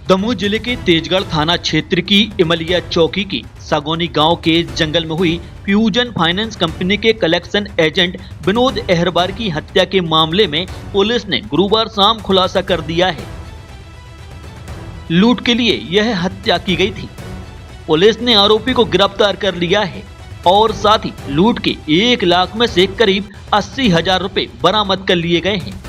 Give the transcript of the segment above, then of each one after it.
दमोह जिले के तेजगढ़ थाना क्षेत्र की इमलिया चौकी की सागौनी गांव के जंगल में हुई फ्यूजन फाइनेंस कंपनी के कलेक्शन एजेंट विनोद अहरवार की हत्या के मामले में पुलिस ने गुरुवार शाम खुलासा कर दिया है। लूट के लिए यह हत्या की गई थी। पुलिस ने आरोपी को गिरफ्तार कर लिया है और साथ ही लूट के 1 लाख में से करीब 80,000 रुपए बरामद कर लिए गए हैं।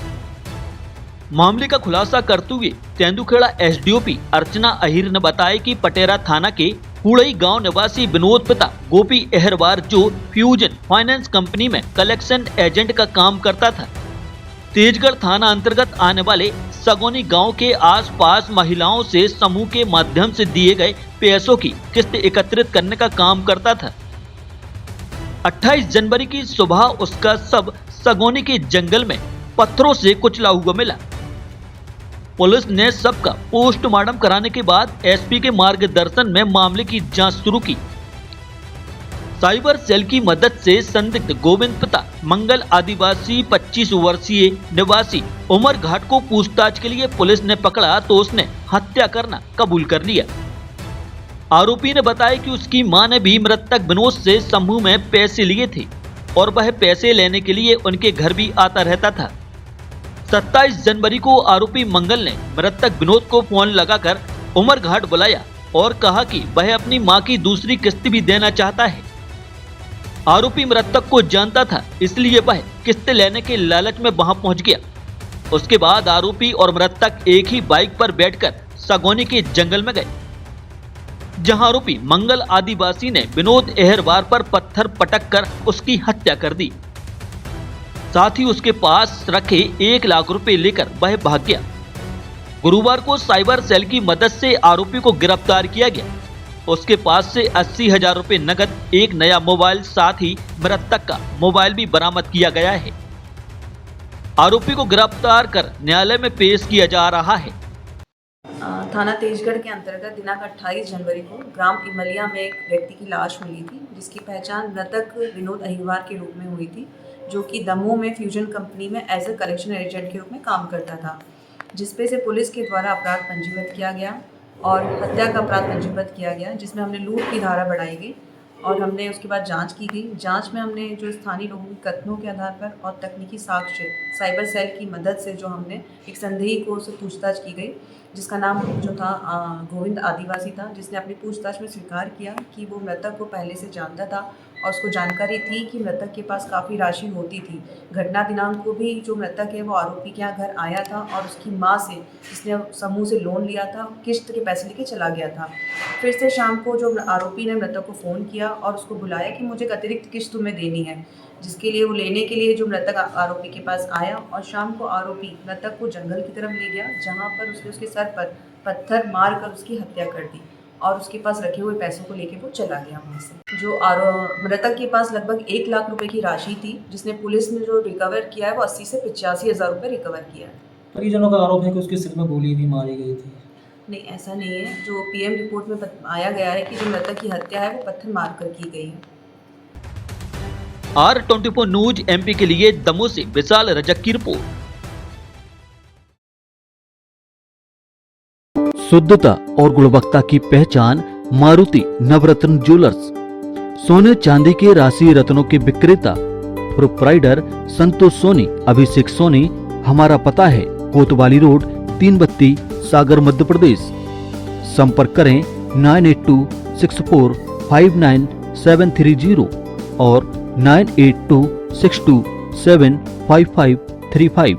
मामले का खुलासा करते हुए तेंदुखेड़ा एसडीओपी अर्चना अहिर ने बताया कि पटेरा थाना के कुड़ई गांव निवासी विनोद पिता गोपी अहरवार जो फ्यूजन फाइनेंस कंपनी में कलेक्शन एजेंट का काम करता था, तेजगढ़ थाना अंतर्गत आने वाले सागौनी गांव के आसपास महिलाओं से समूह के माध्यम से दिए गए पैसों की किस्त एकत्रित करने का काम करता था। 28 जनवरी की सुबह उसका शव सागौनी के जंगल में पत्थरों से कुचला हुआ मिला। पुलिस ने शव का पोस्टमार्टम कराने के बाद एसपी के मार्गदर्शन में मामले की जांच शुरू की। साइबर सेल की मदद से संदिग्ध गोविंद पिता मंगल आदिवासी 25 वर्षीय निवासी उमर घाट को पूछताछ के लिए पुलिस ने पकड़ा तो उसने हत्या करना कबूल कर लिया। आरोपी ने बताया कि उसकी मां ने भी मृतक विनोद से समूह में पैसे लिए थे और वह पैसे लेने के लिए उनके घर भी आता रहता था। 27 जनवरी को आरोपी मंगल ने मृतक विनोद को फोन लगाकर उमर घाट बुलाया और कहा कि वह अपनी मां की दूसरी किस्त भी देना चाहता है। आरोपी मृतक को जानता था, इसलिए वह किस्त लेने के लालच में वहां पहुंच गया। उसके बाद आरोपी और मृतक एक ही बाइक पर बैठकर सागौनी के जंगल में गए, जहां आरोपी मंगल आदिवासी ने विनोद अहरवार पर पत्थर पटक कर उसकी हत्या कर दी। साथ ही उसके पास रखे 1 लाख रुपए लेकर वह भाग गया। गुरुवार को साइबर सेल की मदद से आरोपी को गिरफ्तार किया गया। उसके पास से 80,000 रुपए नकद, एक नया मोबाइल, साथ ही मृतक का मोबाइल भी बरामद किया गया है। आरोपी को गिरफ्तार कर न्यायालय में पेश किया जा रहा है। थाना तेजगढ़ के अंतर्गत दिनांक 28 जनवरी को ग्राम इमलिया में एक व्यक्ति की लाश मिली थी, जिसकी पहचान मृतक विनोद अहिरवार के रूप में हुई थी, जो कि दमोह में फ्यूजन कंपनी में एज ए कलेक्शन एजेंट के रूप में काम करता था, जिसपे से पुलिस के द्वारा अपराध पंजीबद्ध किया गया और हत्या का अपराध पंजीबद्ध किया गया, जिसमें हमने लूट की धारा बढ़ाई गई और हमने उसके बाद जांच की गई। जांच में हमने जो स्थानीय लोगों के कथनों के आधार पर और तकनीकी साक्ष्य साइबर सेल की मदद से जो हमने एक संदेही को उससे पूछताछ की गई, जिसका नाम जो था गोविंद आदिवासी था, जिसने अपनी पूछताछ में स्वीकार किया कि वो मृतक को पहले से जानता था और उसको जानकारी थी कि मृतक के पास काफ़ी राशि होती थी। घटना दिनांक को भी जो मृतक है वो आरोपी के यहाँ घर आया था और उसकी माँ से, जिसने समूह से लोन लिया था, किस्त के पैसे लेके चला गया था। फिर से शाम को जो आरोपी ने मृतक को फ़ोन किया और उसको बुलाया कि मुझे एक अतिरिक्त किस्त तुम्हें देनी है, जिसके लिए वो लेने के लिए जो मृतक आरोपी के पास आया और शाम को आरोपी मृतक को जंगल की तरफ ले गया, जहाँ पर उसने उसके सर पर पत्थर मार कर उसकी हत्या कर दी और उसके पास रखे हुए पैसों को लेके वो चला गया वहाँ से। जो मृतक के पास लगभग 1 लाख रुपए की राशि थी, जिसने पुलिस ने जो रिकवर किया है वो 80 से 85,000 रुपये रिकवर किया है। परिजनों का आरोप है कि उसके सिर में गोली भी मारी गई थी। नहीं, ऐसा नहीं है। जो पीएम रिपोर्ट में आया गया है कि जो मृतक की हत्या है वो पत्थर मार कर की गई है। R24 न्यूज MP के लिए दमोह से विशाल रजक की रिपोर्ट। शुद्धता और गुणवत्ता की पहचान मारुति नवरत्न ज्वेलर्स। सोने चांदी के राशि रत्नों के विक्रेता प्रोप्राइटर संतोष सोनी, अभिषेक सोनी। हमारा पता है कोतवाली रोड, 3 बत्ती, सागर, मध्य प्रदेश। संपर्क करें 9826459730 और 9826275535।